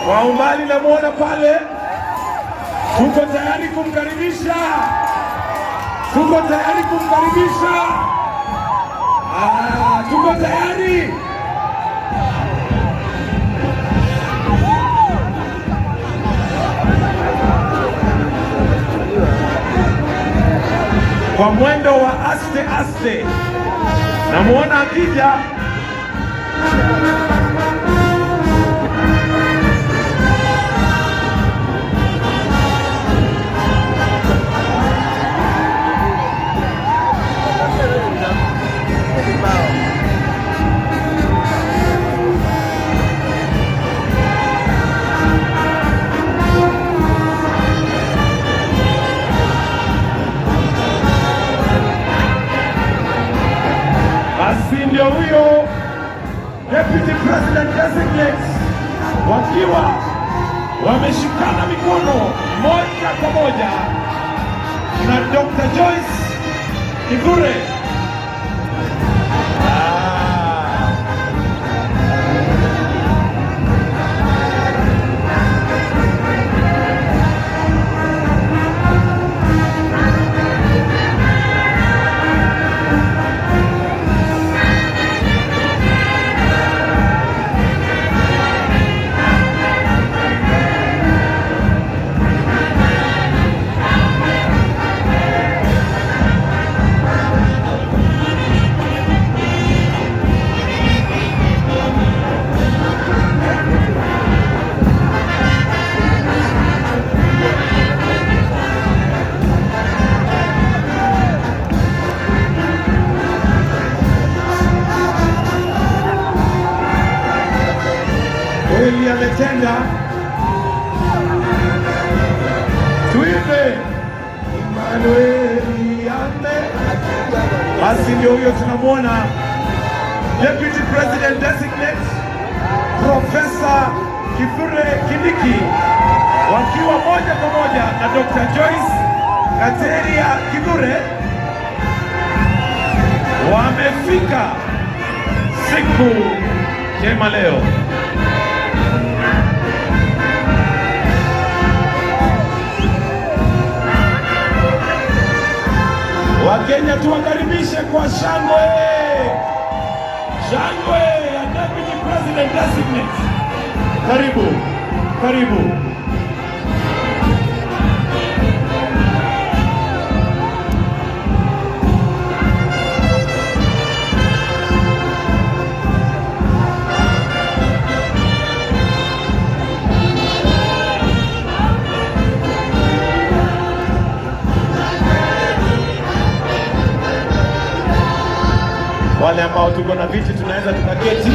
Kwa umbali namuona pale, tuko tayari kumkaribisha, tuko tayari kumkaribisha. Tuko tayari. Kwa mwendo wa aste aste, namuona akija. Basi ndio huyo Deputy President Designate wakiwa wameshikana mikono moja kwa moja na Dr. Joyce Kivure. Kweli ametenda. Tuimbe Emmanueli ame. Basi ndio huyo tunamwona Deputy President Designate Professor Kivure Kindiki wakiwa moja kwa moja na Dr. Joyce Kateria Kivure wamefika siku njema leo. Wakenya tuwakaribishe kwa shangwe, shangwe ya Deputy President Designate. Karibu, karibu. Wale ambao tuko na viti tunaweza tukaketi.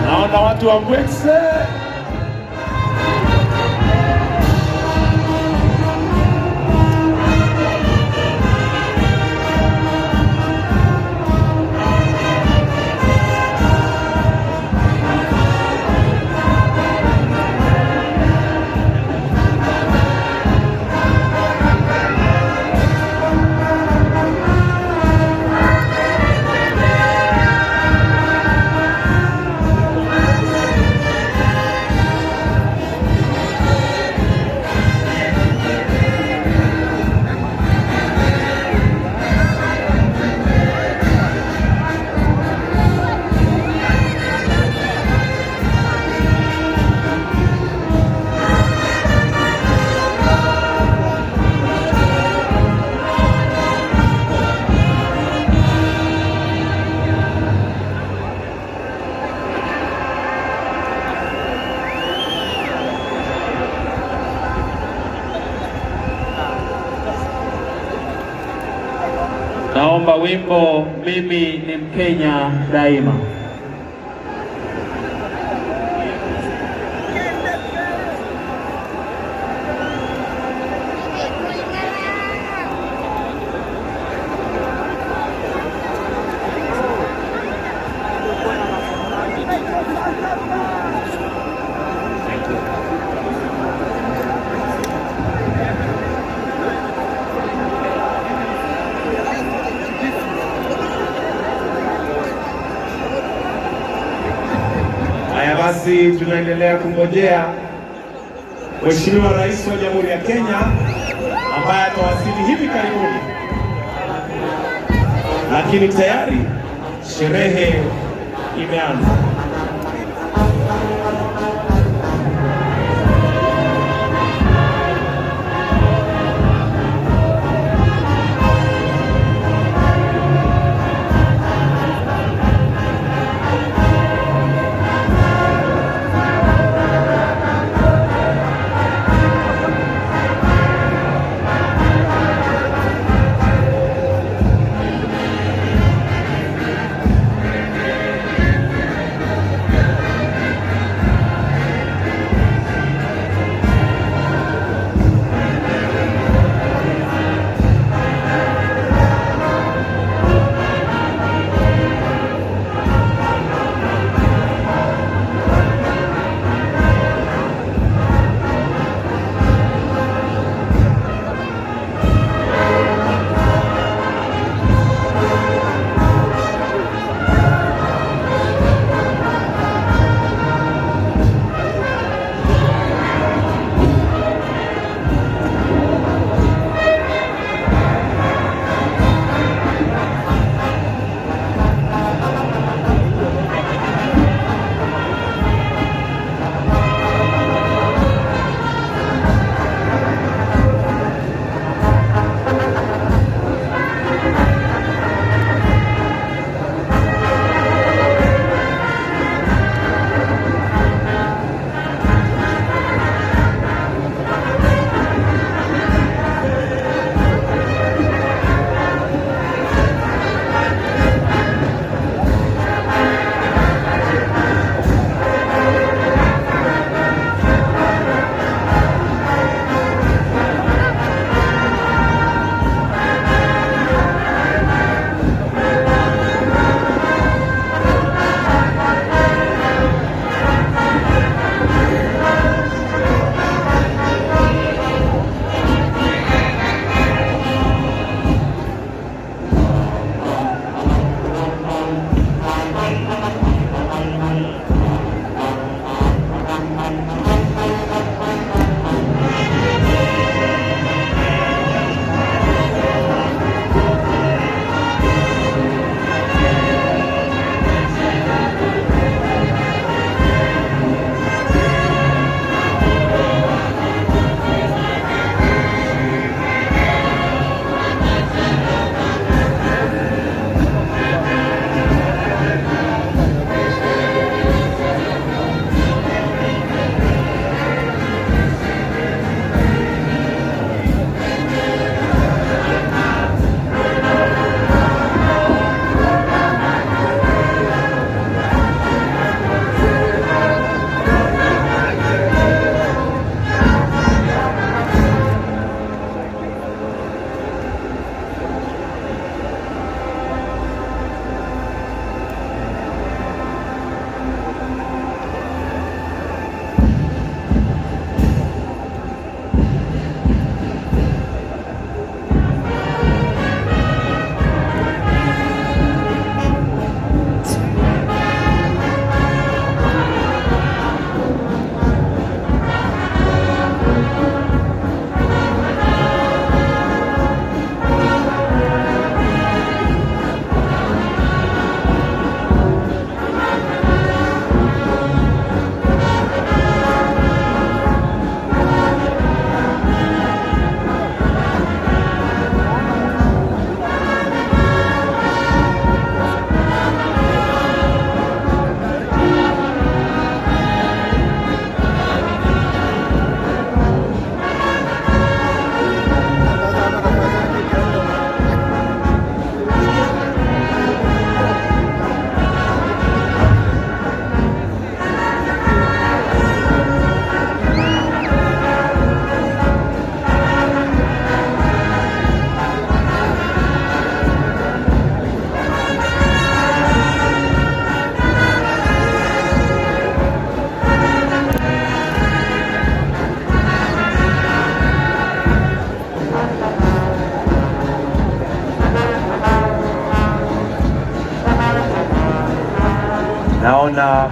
Naona watu wa Mbwekse. Naomba wimbo mimi ni Mkenya daima. Basi tunaendelea kungojea Mheshimiwa Rais wa Jamhuri ya Kenya ambaye atawasili hivi karibuni, lakini tayari sherehe imeanza. naona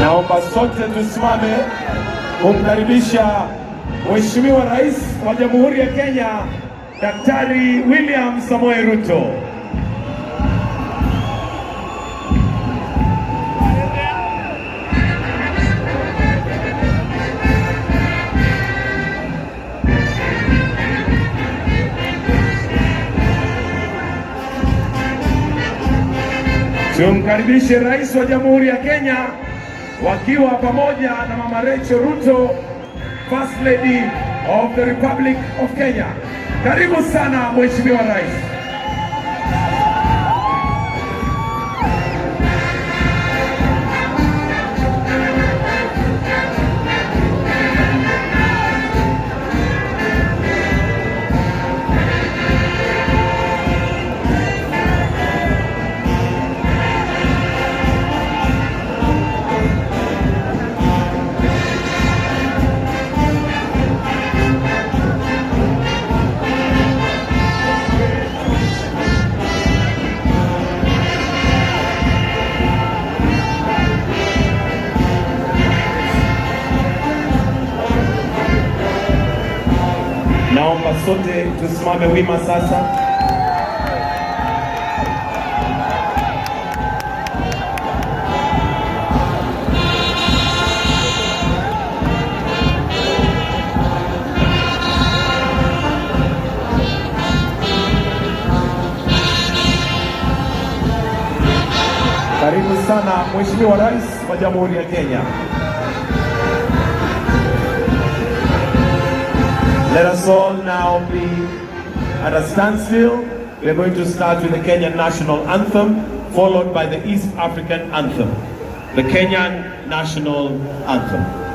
Naomba sote tusimame kumkaribisha Mheshimiwa Rais wa Jamhuri ya Kenya, Daktari William Samoei Ruto. Tumkaribishe Rais wa Jamhuri ya Kenya wakiwa pamoja na Mama Rachel Ruto, First Lady of the Republic of Kenya. Karibu sana Mheshimiwa Rais. Naomba sote tusimame wima sasa. Karibu sana Mheshimiwa Rais wa Jamhuri ya Kenya. Let us all now be at a standstill. We are going to start with the Kenyan national anthem, followed by the East African anthem. The Kenyan national anthem.